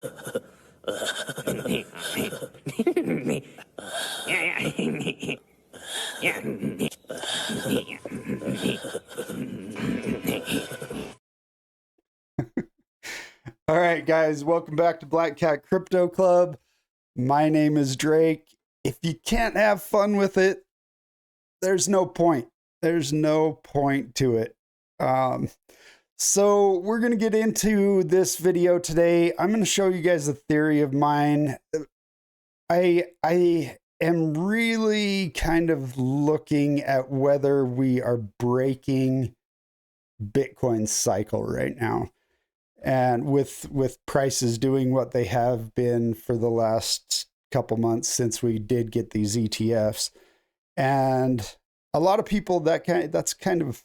All right, guys, welcome back to Black Cat Crypto Club. My name is Drake. If you can't have fun with it, there's no point. There's no point to it. So we're going to get into this video today. I'm going to show you guys a theory of mine. I am really kind of looking at whether we are breaking Bitcoin's cycle right now. And with prices doing what they have been for the last couple months since we did get these ETFs, and a lot of people that's kind of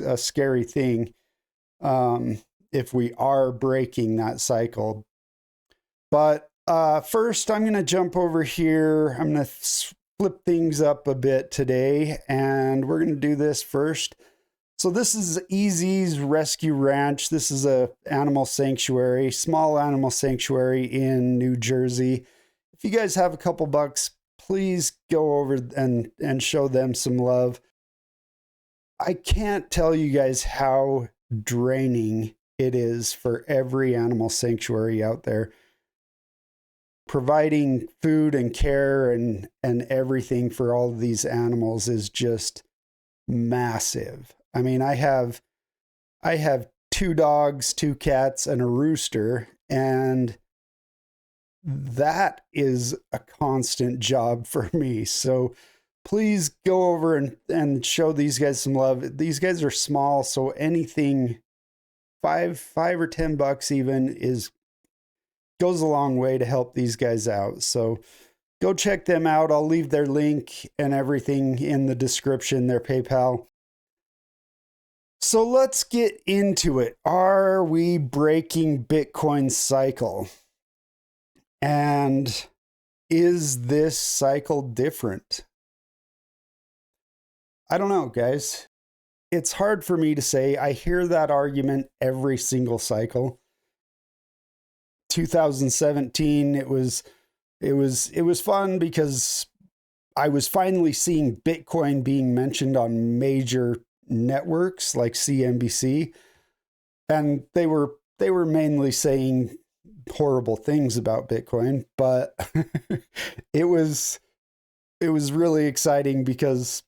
a scary thing if we are breaking that cycle. But first, I'm going to jump over here. I'm going to flip things up a bit today, and we're going to do this first. So this is ezsrescueranch. This is a animal sanctuary, small animal sanctuary in New Jersey. If you guys have a couple bucks, please go over and show them some love. I can't tell you guys how draining it is for every animal sanctuary out there. Providing food and care and everything for all of these animals is just massive. I mean, I have 2 dogs, 2 cats, and a rooster, and that is a constant job for me. So please go over and show these guys some love. These guys are small, so anything $5 or $10 even goes a long way to help these guys out. So go check them out. I'll leave their link and everything in the description, their PayPal. So let's get into it. Are we breaking Bitcoin's cycle? And is this cycle different? I don't know, guys. It's hard for me to say. I hear that argument every single cycle. 2017, it was fun because I was finally seeing Bitcoin being mentioned on major networks like CNBC, and they were mainly saying horrible things about Bitcoin, but it was really exciting because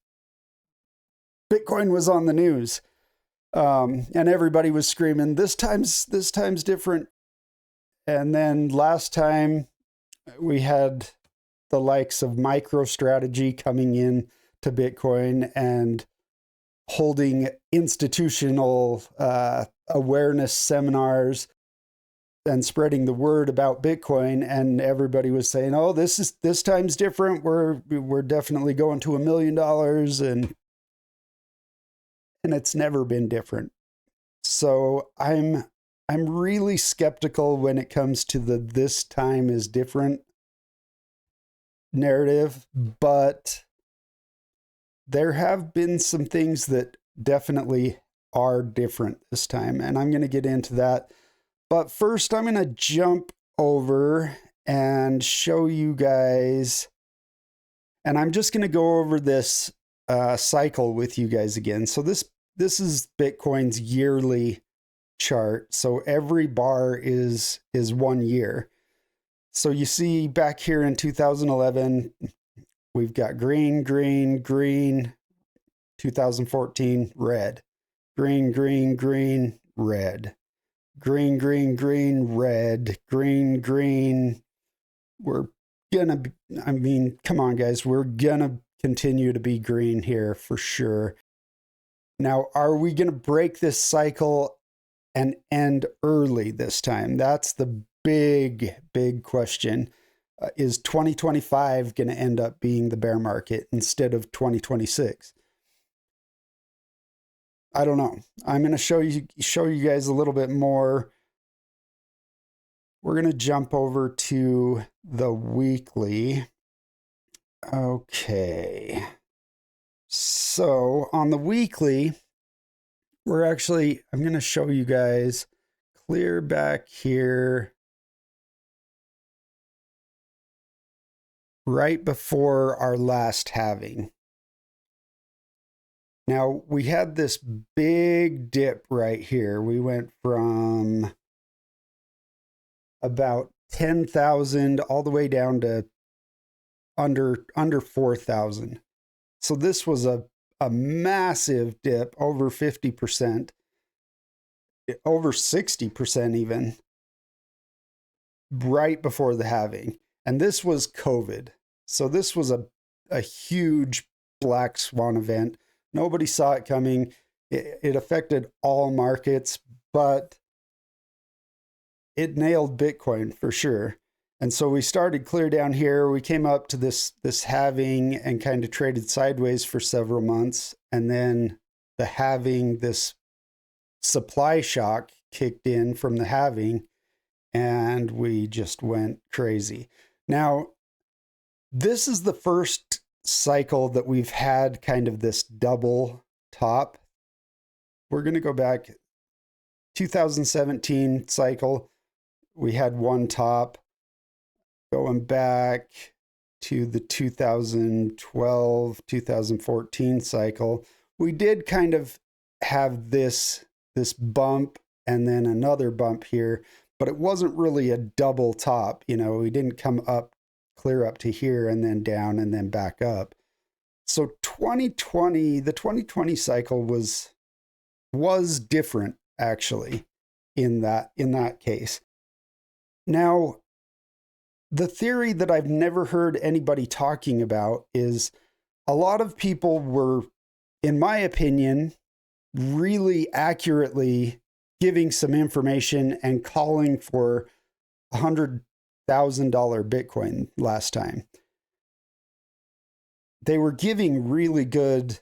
Bitcoin was on the news, and everybody was screaming, this time's different. And then last time we had the likes of MicroStrategy coming in to Bitcoin and holding institutional awareness seminars and spreading the word about Bitcoin, and everybody was saying, "Oh, this time's different. We're definitely going to $1 million," and it's never been different. So I'm really skeptical when it comes to the "this time is different" narrative, but there have been some things that definitely are different this time, and I'm going to get into that. But first, I'm going to jump over and show you guys, and I'm just going to go over this cycle with you guys again. So this is Bitcoin's yearly chart. So every bar is 1 year. So you see back here in 2011, we've got green, green, green, 2014, red, green, green, green, red, green, green, green, red, green, green. We're gonna be, I mean, come on, guys, we're gonna continue to be green here for sure. Now, are we gonna break this cycle and end early this time? That's the big question. Is 2025 going to end up being the bear market instead of 2026? I don't know. I'm going to show you guys a little bit more. We're going to jump over to the weekly. Okay. So on the weekly, I'm going to show you guys clear back here. right before our last halving. Now, we had this big dip right here. We went from about 10,000 all the way down to under 4,000. So this was a massive dip, over 50%, over 60% even, right before the halving. And this was COVID. So this was a huge black swan event. Nobody saw it coming. It affected all markets, but it nailed Bitcoin for sure. And so we started clear down here. We came up to this halving and kind of traded sideways for several months. And then the halving, this supply shock kicked in from the halving, and we just went crazy. Now, this is the first cycle that we've had kind of this double top. We're going to go back 2017 cycle. We had one top. Going back to the 2012, 2014 cycle, we did kind of have this bump and then another bump here, but it wasn't really a double top. You know, we didn't come up, clear up to here and then down and then back up. So 2020, the 2020 cycle was different actually in that case. Now, the theory that I've never heard anybody talking about is a lot of people were, in my opinion, really accurately giving some information and calling for $100,000 Bitcoin last time. They were giving really good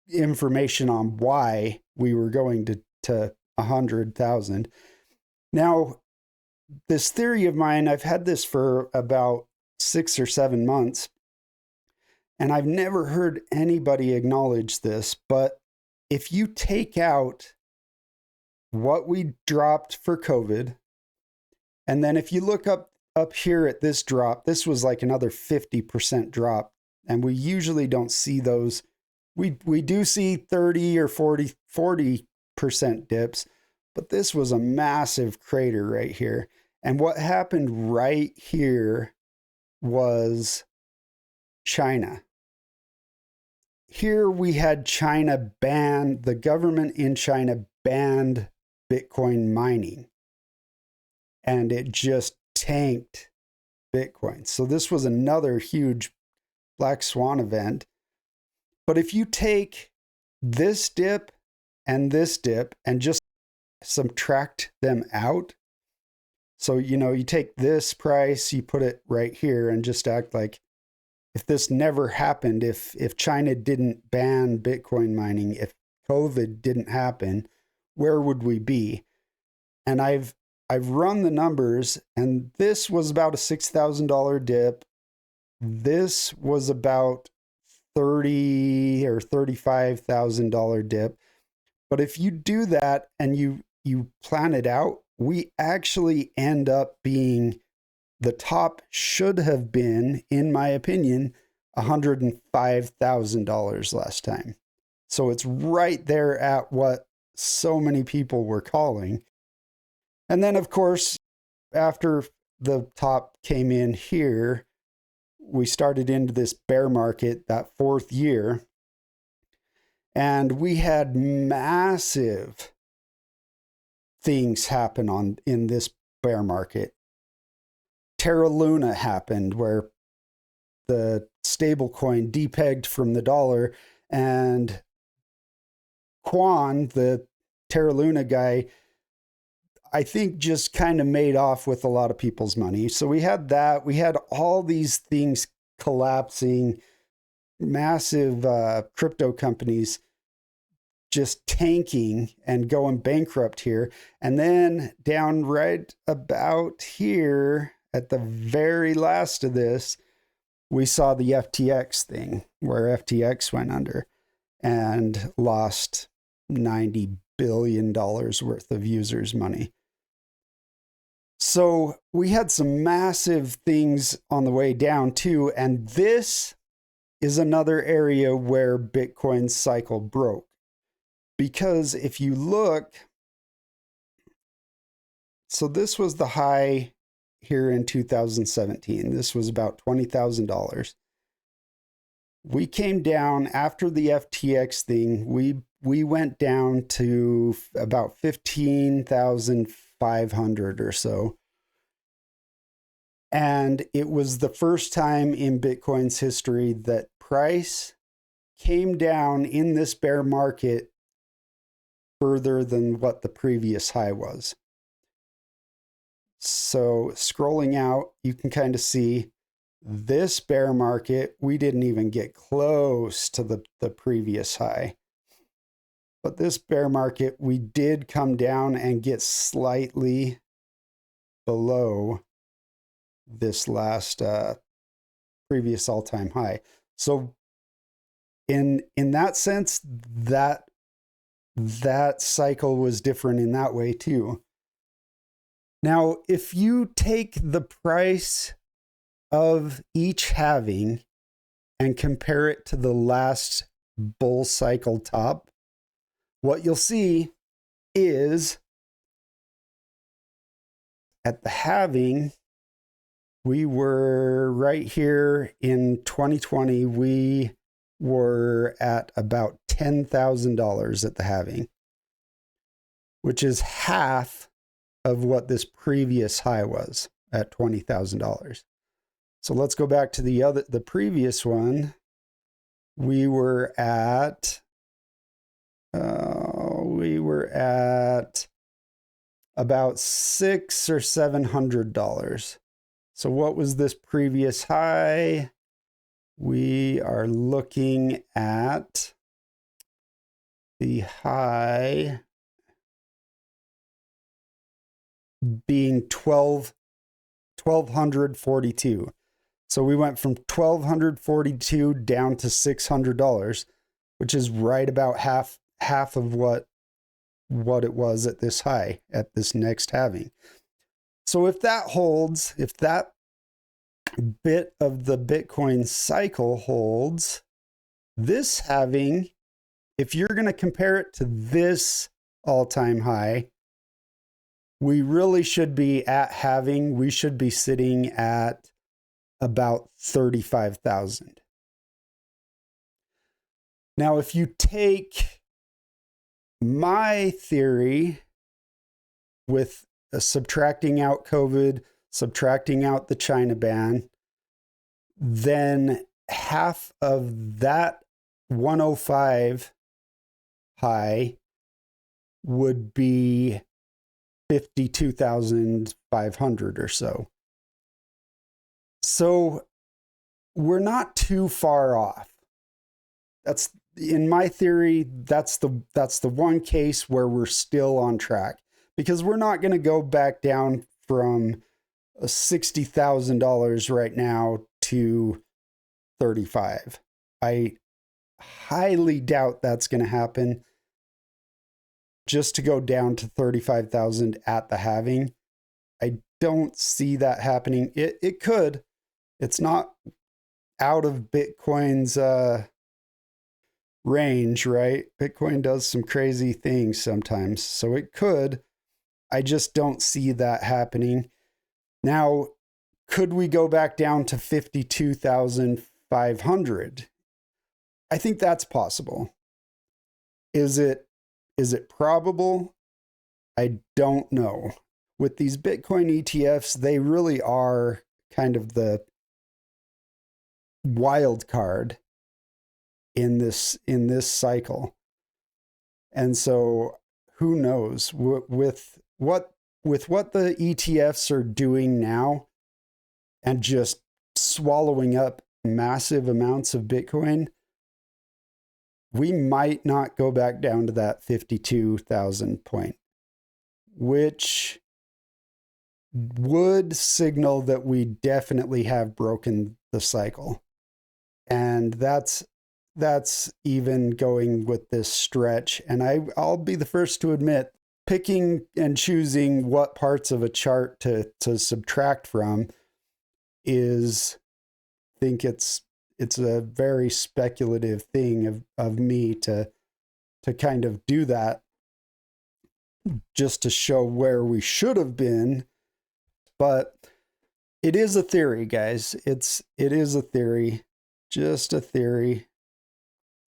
information on why we were going to 100,000. Now, this theory of mine, I've had this for about 6 or 7 months, and I've never heard anybody acknowledge this, but if you take out what we dropped for COVID, and then if you look up here at this drop, this was like another 50% drop, and we usually don't see those. We do see 30 or 40% dips, but this was a massive crater right here. And what happened right here was China. Here we had China ban, the government in China banned Bitcoin mining. And it just tanked Bitcoin. So this was another huge black swan event. But if you take this dip and just subtract them out, so, you know, you take this price, you put it right here and just act like if this never happened, if China didn't ban Bitcoin mining, if COVID didn't happen, where would we be? And I've run the numbers, and this was about a $6,000 dip. This was about $30,000 or $35,000 dip. But if you do that and you plan it out, we actually end up being, the top should have been, in my opinion, $105,000 last time. So it's right there at what so many people were calling. And then, of course, after the top came in here, we started into this bear market that fourth year. And we had massive things happen in this bear market. Terra Luna happened, where the stable coin depegged from the dollar, and Quan, the Terra Luna guy, I think just kind of made off with a lot of people's money. So we had that. We had all these things collapsing, massive crypto companies just tanking and going bankrupt here. And then down right about here at the very last of this, we saw the FTX thing, where FTX went under and lost $90 billion worth of users' money. So we had some massive things on the way down too. And this is another area where Bitcoin's cycle broke. Because if you look, so this was the high here in 2017. This was about $20,000. We came down after the FTX thing. We went down to about 15,500 or so. And it was the first time in Bitcoin's history that price came down in this bear market further than what the previous high was. So scrolling out, you can kind of see this bear market, we didn't even get close to the previous high. But this bear market, we did come down and get slightly below this last previous all-time high. So in that sense, that cycle was different in that way too. Now, if you take the price of each halving and compare it to the last bull cycle top, what you'll see is at the halving, we were right here in 2020, we were at about $10,000 at the halving, which is half of what this previous high was at $20,000. So let's go back to the previous one. We were at about $600 or $700. So what was this previous high? We are looking at the high being 1,242. So we went from 1,242 down to $600, which is right about half of what it was at this high, at this next halving. So if that holds, if that bit of the Bitcoin cycle holds, this halving, if you're going to compare it to this all-time high, we really should be at halving, we should be sitting at about 35,000. Now, if you take my theory with subtracting out COVID, subtracting out the China ban, then half of that 105 high would be 52,500 or so. So we're not too far off. That's, in my theory, that's the one case where we're still on track, because we're not going to go back down from $60,000 right now to 35. I highly doubt that's going to happen. Just to go down to 35,000 at the halving, I don't see that happening. It could. It's not out of Bitcoin's range, right? Bitcoin does some crazy things sometimes, so it could. I just don't see that happening. Now, could we go back down to 52,500? I think that's possible. Is it probable? I don't know. With these Bitcoin ETFs, they really are kind of the wild card in this cycle. And so who knows, with what the ETFs are doing now and just swallowing up massive amounts of Bitcoin, we might not go back down to that 52,000 point, which would signal that we definitely have broken the cycle. And that's even going with this stretch. And I'll be the first to admit picking and choosing what parts of a chart to subtract from is, I think it's a very speculative thing of me to kind of do that just to show where we should have been. But it is a theory, guys. It is a theory, just a theory.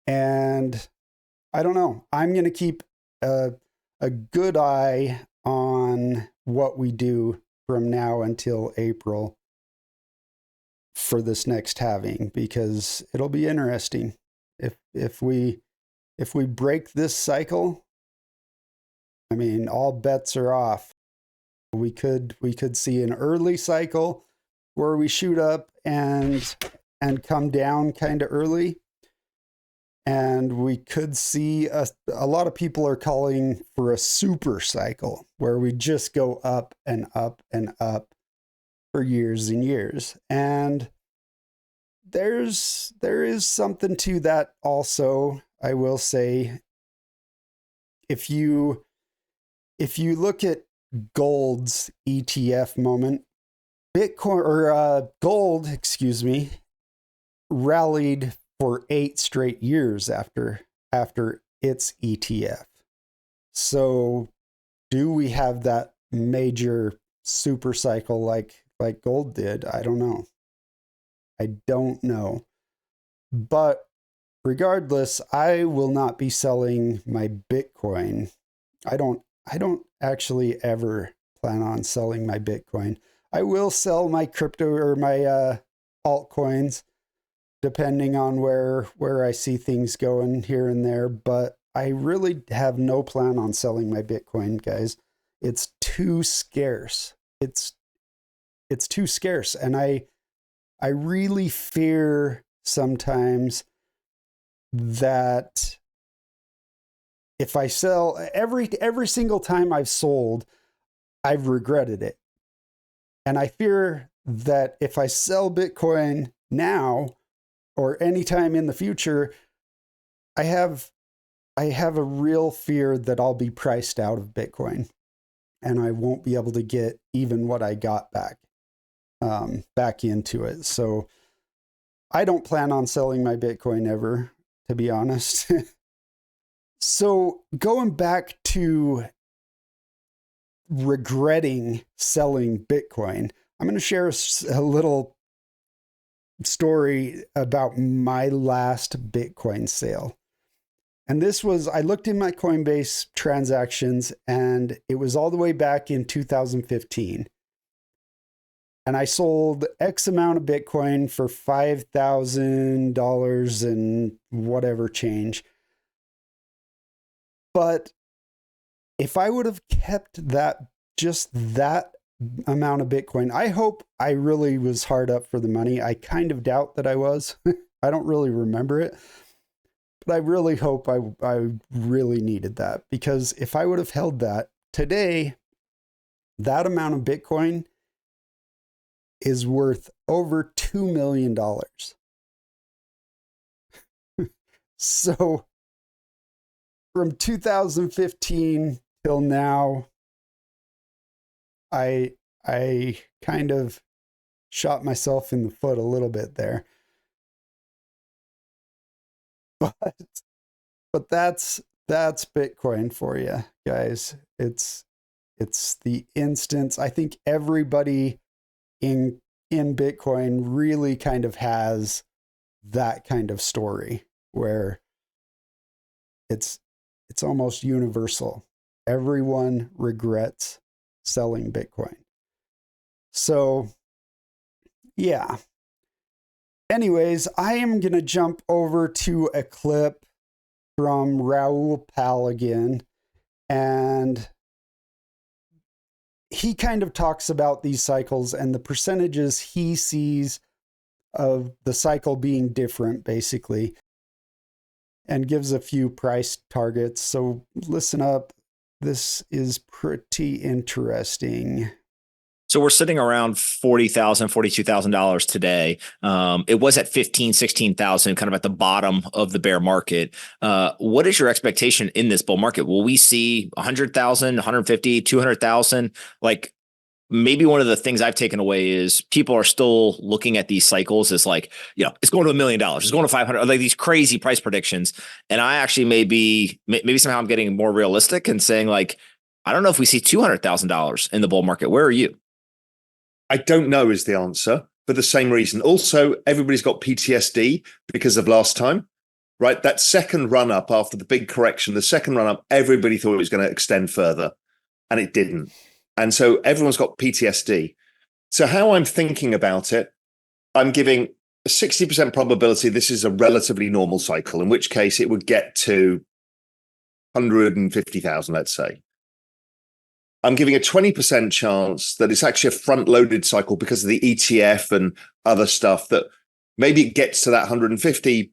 And I don't know. I'm going to keep a good eye on what we do from now until April for this next halving, because it'll be interesting. If we break this cycle, I mean, all bets are off. We could see an early cycle where we shoot up and come down kind of early. And we could see a lot of people are calling for a super cycle where we just go up and up and up for years and years. And there is something to that also, I will say. If you look at gold's ETF moment, Bitcoin or gold, excuse me, rallied for 8 straight years after its ETF. So do we have that major super cycle like gold did? I don't know. But regardless, I will not be selling my Bitcoin. I don't actually ever plan on selling my Bitcoin. I will sell my crypto or my altcoins depending on where I see things going here and there, but I really have no plan on selling my Bitcoin, guys. It's too scarce. It's too scarce, and I really fear sometimes that if I sell every single time I've sold, I've regretted it. And I fear that if I sell Bitcoin now or anytime in the future, I have a real fear that I'll be priced out of Bitcoin and I won't be able to get even what I got back into it. So I don't plan on selling my Bitcoin ever, to be honest. So going back to regretting selling Bitcoin, I'm going to share a little story about my last Bitcoin sale. And this was, I looked in my Coinbase transactions and it was all the way back in 2015. And I sold X amount of Bitcoin for $5,000 and whatever change. But if I would have kept just that amount of Bitcoin, I hope I really was hard up for the money. I kind of doubt that I was. I don't really remember it. But I really hope I really needed that, because if I would have held that today, that amount of Bitcoin is worth over $2 million. So from 2015 till now, I kind of shot myself in the foot a little bit there. But that's Bitcoin for you guys. It's the instance. I think everybody in Bitcoin really kind of has that kind of story where it's almost universal. Everyone regrets selling Bitcoin. So yeah. Anyways, I am going to jump over to a clip from Raul Pal again. And he kind of talks about these cycles and the percentages he sees of the cycle being different, basically, and gives a few price targets. So listen up. This is pretty interesting. So we're sitting around $40,000, $42,000 today. It was at 15, 16,000, kind of at the bottom of the bear market. What is your expectation in this bull market? Will we see 100,000, 150, 200,000? Like, maybe one of the things I've taken away is people are still looking at these cycles as like, it's going to $1 million, it's going to 500, like these crazy price predictions. And I actually maybe somehow I'm getting more realistic and saying like, I don't know if we see $200,000 in the bull market. Where are you? I don't know is the answer for the same reason. Also, everybody's got PTSD because of last time, right? That second run up after the big correction, the second run up, everybody thought it was going to extend further and it didn't. And so everyone's got PTSD. So how I'm thinking about it, I'm giving a 60% probability this is a relatively normal cycle, in which case it would get to 150,000, let's say. I'm giving a 20% chance that it's actually a front-loaded cycle because of the ETF and other stuff, that maybe it gets to that 150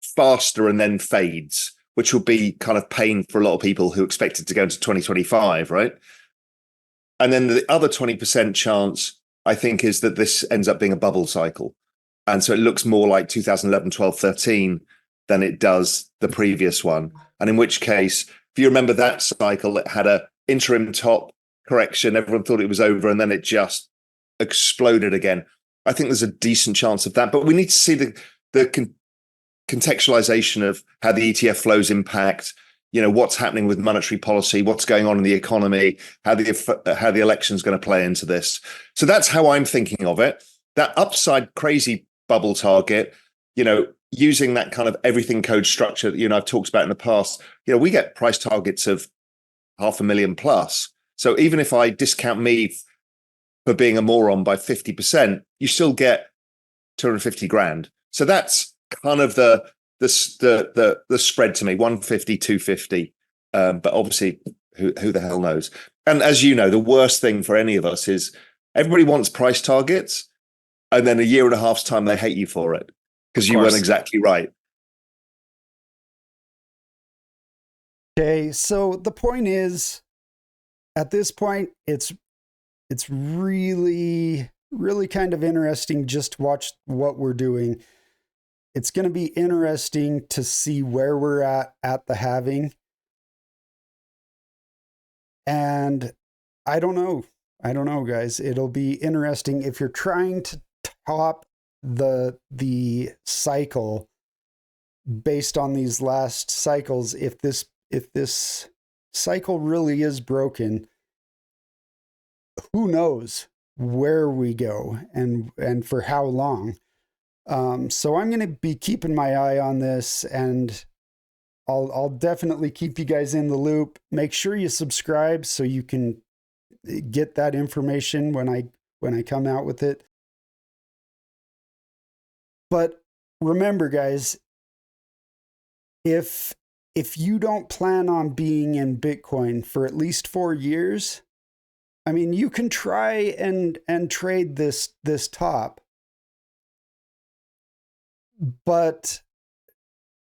faster and then fades, which will be kind of pain for a lot of people who expect it to go into 2025, right? And then the other 20% chance, I think, is that this ends up being a bubble cycle. And so it looks more like 2011, 12, 13 than it does the previous one. And in which case, if you remember that cycle, it had a interim top correction. Everyone thought it was over, and then it just exploded again. I think there's a decent chance of that. But we need to see the contextualization of how the ETF flows impact, what's happening with monetary policy, what's going on in the economy, how the election is going to play into this. So that's how I'm thinking of it. That upside crazy bubble target, using that kind of everything code structure that I've talked about in the past, we get price targets of 500,000 plus. So even if I discount me for being a moron by 50%, you still get 250 grand. So that's kind of the spread to me, 150, 250. But obviously, who the hell knows? And as you know, the worst thing for any of us is everybody wants price targets, and then a year and a half's time, they hate you for it because you weren't exactly right. Okay, so the point is, at this point, it's really, really kind of interesting just to watch what we're doing. It's going to be interesting to see where we're at the halving. And I don't know, guys. It'll be interesting if you're trying to top the cycle based on these last cycles. If this cycle really is broken, who knows where we go and for how long. So I'm going to be keeping my eye on this, and I'll definitely keep you guys in the loop. Make sure you subscribe so you can get that information when I come out with it. But remember, guys, if you don't plan on being in Bitcoin for at least 4 years, I mean, you can try and trade this top, but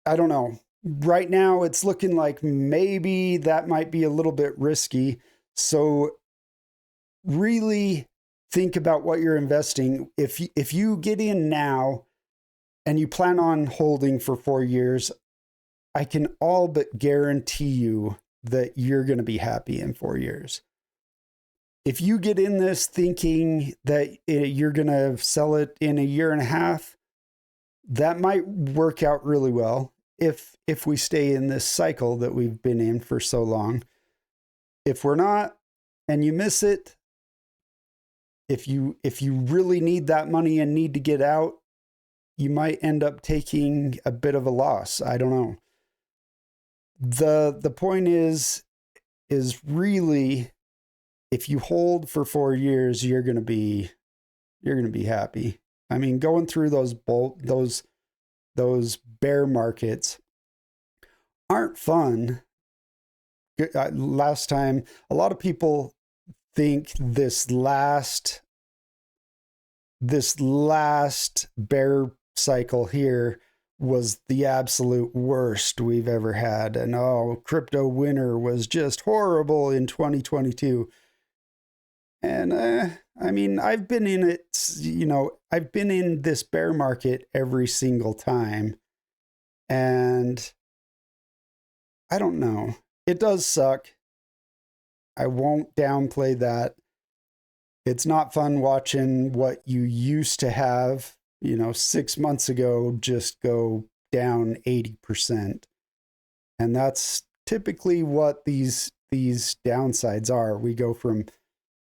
I don't know. Right now, it's looking like maybe that might be a little bit risky. So really think about what you're investing. If you get in now and you plan on holding for 4 years, I can all but guarantee you that you're going to be happy in 4 years. If you get in this thinking that you're going to sell it in a year and a half, that might work out really well if we stay in this cycle that we've been in for so long. If we're not, and you miss it, if you really need that money and need to get out, you might end up taking a bit of a loss. I don't know. The point is really, if you hold for 4 years, you're gonna be happy. I mean, going through those bear markets aren't fun. Last time, a lot of people think this last bear cycle here was the absolute worst we've ever had. And crypto winter was just horrible in 2022. And I mean, I've been in it, you know, I've been in this bear market every single time. And I don't know. It does suck. I won't downplay that. It's not fun watching what you used to have, you know, 6 months ago just go down 80%. And that's typically what these downsides are. We go from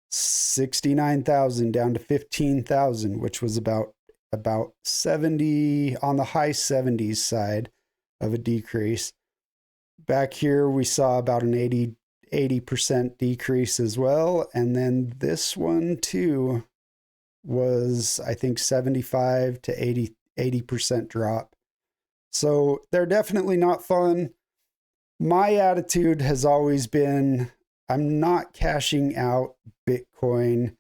69,000 down to 15,000, which was about 70 on the high 70s side of a decrease. Back here we saw about an 80% decrease as well, and then this one too was, I think, 75 to 80% drop. So they're definitely not fun. My attitude has always been, I'm not cashing out Bitcoin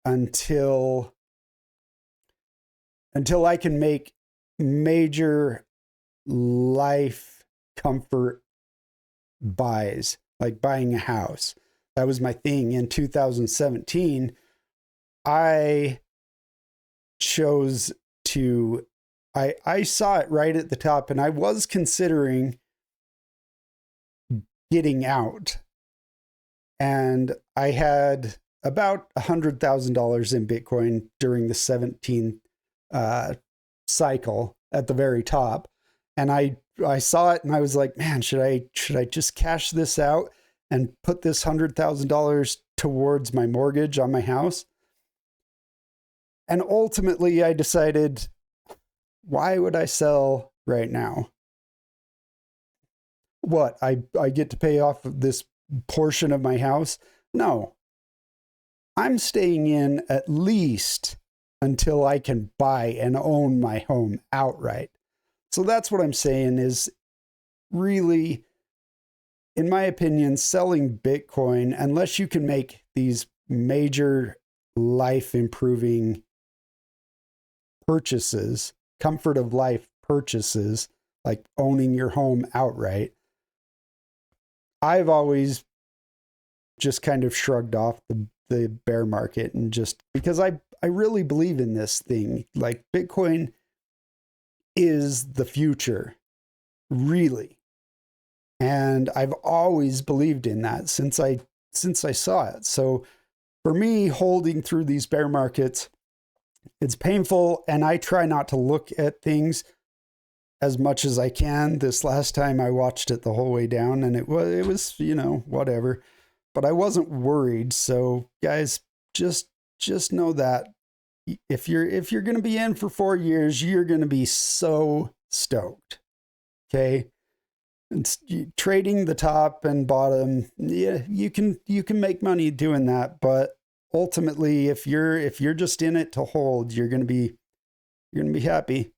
until I can make major life comfort buys, like buying a house. That was my thing in 2017. I chose to, I saw it right at the top, and I was considering getting out. And I had about $100,000 in Bitcoin during the 17 cycle at the very top. And I saw it and I was like, man, should I just cash this out and put this $100,000 towards my mortgage on my house? And ultimately I decided, why would I sell right now? What, I get to pay off this portion of my house? No. I'm staying in at least until I can buy and own my home outright. So that's what I'm saying is, really, in my opinion, selling Bitcoin, unless you can make these major life improving purchases, comfort of life purchases, like owning your home outright, I've always just kind of shrugged off the bear market, and just because I really believe in this thing. Like, Bitcoin is the future, really. And I've always believed in that since I saw it. So for me, holding through these bear markets, it's painful, and I try not to look at things as much as I can. This last time I watched it the whole way down, and it was, you know, whatever. But I wasn't worried. So guys, just know that if you're going to be in for 4 years, you're going to be so stoked. Okay? And trading the top and bottom, yeah, you can make money doing that, but ultimately if you're just in it to hold, you're going to be happy.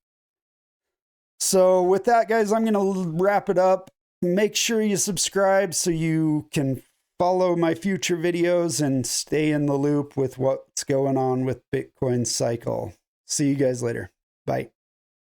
So with that, guys, I'm going to wrap it up. Make sure you subscribe so you can follow my future videos and stay in the loop with what's going on with Bitcoin cycle. See you guys later. Bye.